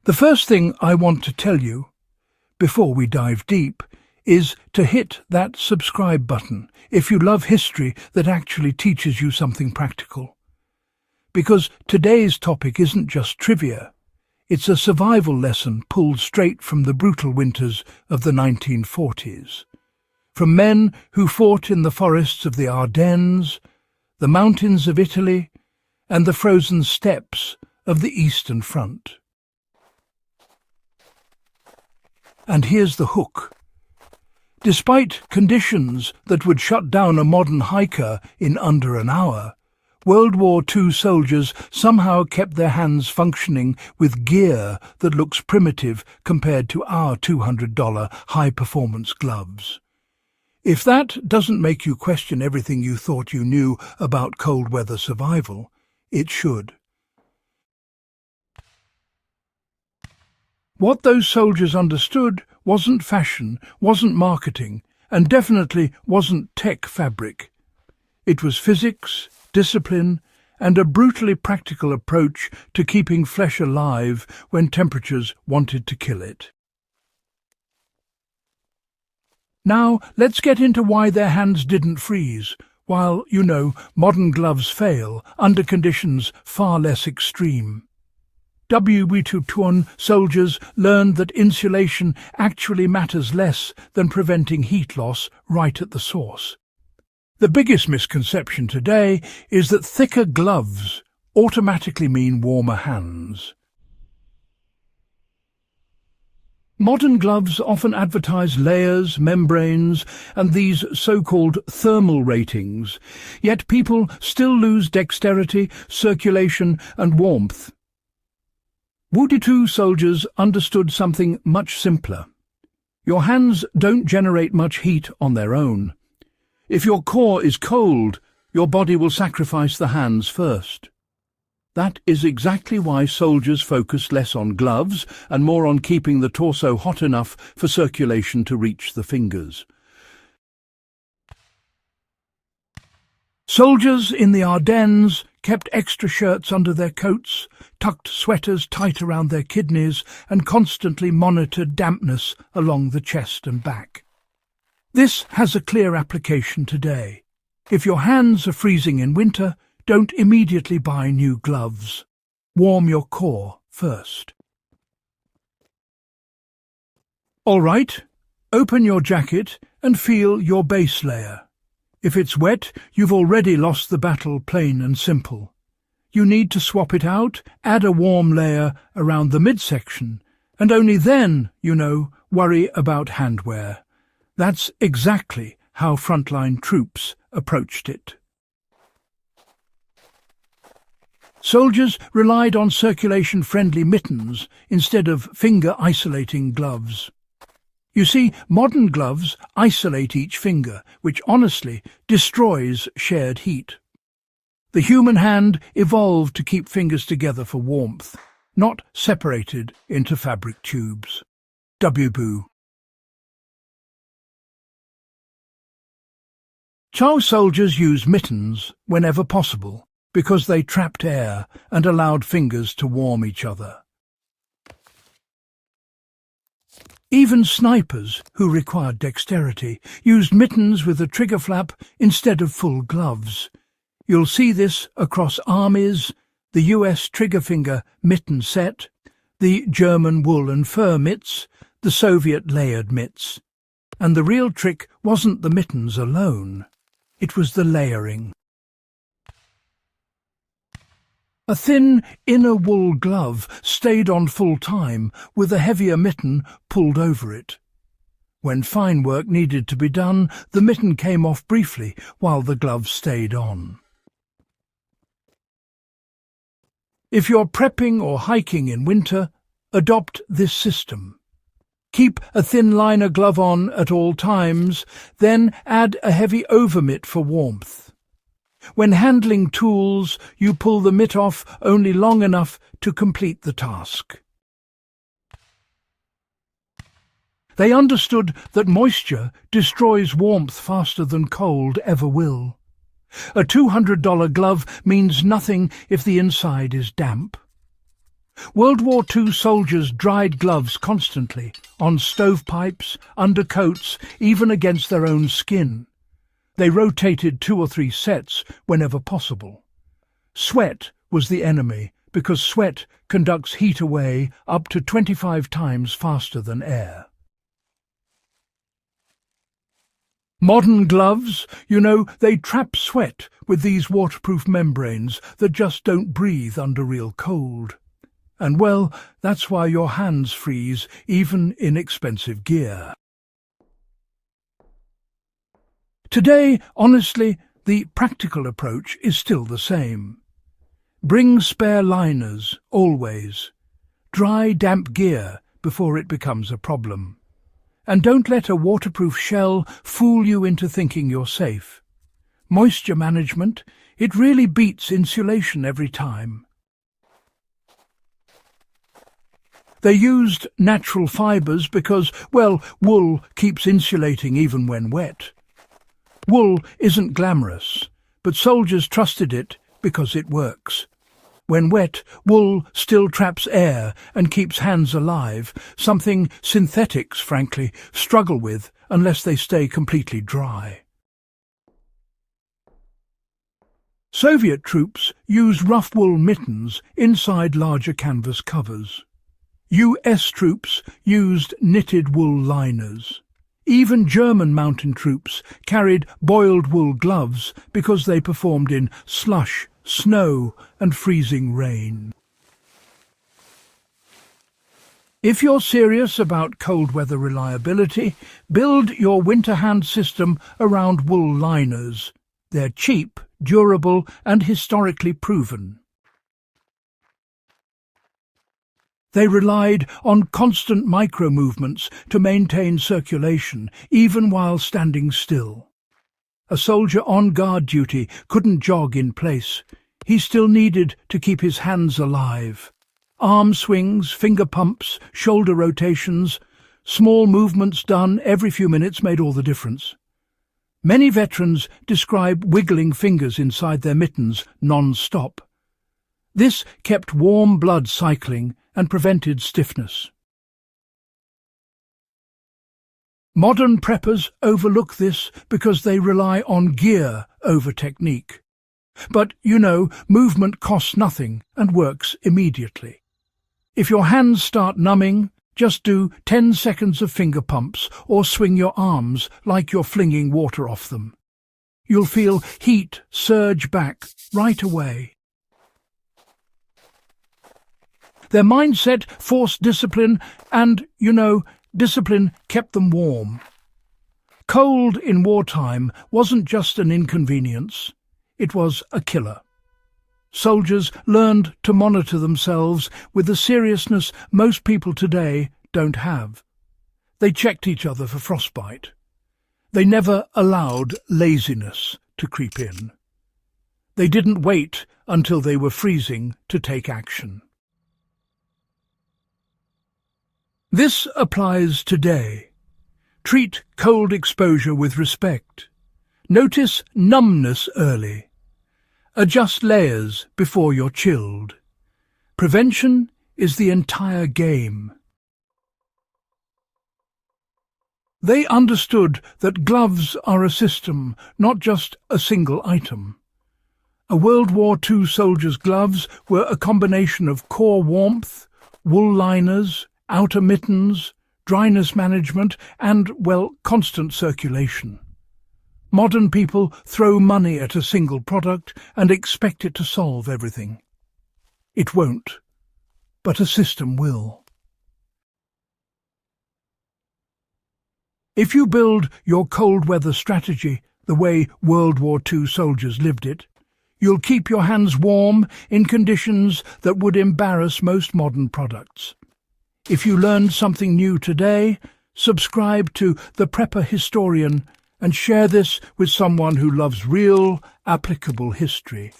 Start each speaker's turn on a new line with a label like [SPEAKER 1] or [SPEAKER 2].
[SPEAKER 1] The first thing I want to tell you, before we dive deep, is to hit that subscribe button if you love history that actually teaches you something practical. Because today's topic isn't just trivia, it's a survival lesson pulled straight from the brutal winters of the 1940s. From men who fought in the forests of the Ardennes, the mountains of Italy, and the frozen steppes of the Eastern Front. And here's the hook. Despite conditions that would shut down a modern hiker in under an hour, World War II soldiers somehow kept their hands functioning with gear that looks primitive compared to our $200 high-performance gloves. If that doesn't make you question everything you thought you knew about cold weather survival, it should. What those soldiers understood wasn't fashion, wasn't marketing, and definitely wasn't tech fabric. It was physics, discipline, and a brutally practical approach to keeping flesh alive when temperatures wanted to kill it. Now, let's get into why their hands didn't freeze, while, modern gloves fail under conditions far less extreme. WWII soldiers learned that insulation actually matters less than preventing heat loss right at the source. The biggest misconception today is that thicker gloves automatically mean warmer hands. Modern gloves often advertise layers, membranes, and these so-called thermal ratings, yet people still lose dexterity, circulation, and warmth. WWII soldiers understood something much simpler. Your hands don't generate much heat on their own. If your core is cold, your body will sacrifice the hands first. That is exactly why soldiers focused less on gloves and more on keeping the torso hot enough for circulation to reach the fingers. Soldiers in the Ardennes kept extra shirts under their coats, tucked sweaters tight around their kidneys, and constantly monitored dampness along the chest and back. This has a clear application today. If your hands are freezing in winter, don't immediately buy new gloves. Warm your core first. All right, open your jacket and feel your base layer. If it's wet, you've already lost the battle, plain and simple. You need to swap it out, add a warm layer around the midsection, and only then, worry about handwear. That's exactly how frontline troops approached it. Soldiers relied on circulation-friendly mittens instead of finger-isolating gloves. You see, modern gloves isolate each finger, which honestly destroys shared heat. The human hand evolved to keep fingers together for warmth, not separated into fabric tubes. WWII. Chow soldiers used mittens whenever possible because they trapped air and allowed fingers to warm each other. Even snipers, who required dexterity, used mittens with a trigger flap instead of full gloves. You'll see this across armies, the US trigger finger mitten set, the German wool and fur mitts, the Soviet layered mitts. And the real trick wasn't the mittens alone, it was the layering. A thin inner wool glove stayed on full time with a heavier mitten pulled over it. When fine work needed to be done, the mitten came off briefly while the glove stayed on. If you're prepping or hiking in winter, adopt this system. Keep a thin liner glove on at all times, then add a heavy overmitt for warmth. When handling tools, you pull the mitt off only long enough to complete the task. They understood that moisture destroys warmth faster than cold ever will. A $200 glove means nothing if the inside is damp. World War II soldiers dried gloves constantly, on stovepipes, under coats, even against their own skin. They rotated 2 or 3 sets whenever possible. Sweat was the enemy, because sweat conducts heat away up to 25 times faster than air. Modern gloves, they trap sweat with these waterproof membranes that just don't breathe under real cold. And well, that's why your hands freeze even in expensive gear. Today, honestly, the practical approach is still the same. Bring spare liners, always. Dry, damp gear before it becomes a problem. And don't let a waterproof shell fool you into thinking you're safe. Moisture management, it really beats insulation every time. They used natural fibres because, well, wool keeps insulating even when wet. Wool isn't glamorous, but soldiers trusted it because it works. When wet, wool still traps air and keeps hands alive, something synthetics, frankly, struggle with unless they stay completely dry. Soviet troops used rough wool mittens inside larger canvas covers. US troops used knitted wool liners. Even German mountain troops carried boiled wool gloves because they performed in slush, snow and freezing rain. If you're serious about cold weather reliability, build your winter hand system around wool liners. They're cheap, durable and historically proven. They relied on constant micro-movements to maintain circulation, even while standing still. A soldier on guard duty couldn't jog in place. He still needed to keep his hands alive. Arm swings, finger pumps, shoulder rotations, small movements done every few minutes made all the difference. Many veterans describe wiggling fingers inside their mittens non-stop. This kept warm blood cycling and prevented stiffness. Modern preppers overlook this because they rely on gear over technique. But, movement costs nothing and works immediately. If your hands start numbing, just do 10 seconds of finger pumps or swing your arms like you're flinging water off them. You'll feel heat surge back right away. Their mindset forced discipline and, discipline kept them warm. Cold in wartime wasn't just an inconvenience, it was a killer. Soldiers learned to monitor themselves with the seriousness most people today don't have. They checked each other for frostbite. They never allowed laziness to creep in. They didn't wait until they were freezing to take action. This applies today. Treat cold exposure with respect. Notice numbness early. Adjust layers before you're chilled. Prevention is the entire game. They understood that gloves are a system, not just a single item. A World War II soldier's gloves were a combination of core warmth, wool liners, outer mittens, dryness management and, constant circulation. Modern people throw money at a single product and expect it to solve everything. It won't, but a system will. If you build your cold weather strategy the way World War II soldiers lived it, you'll keep your hands warm in conditions that would embarrass most modern products. If you learned something new today, subscribe to The Prepper Historian and share this with someone who loves real, applicable history.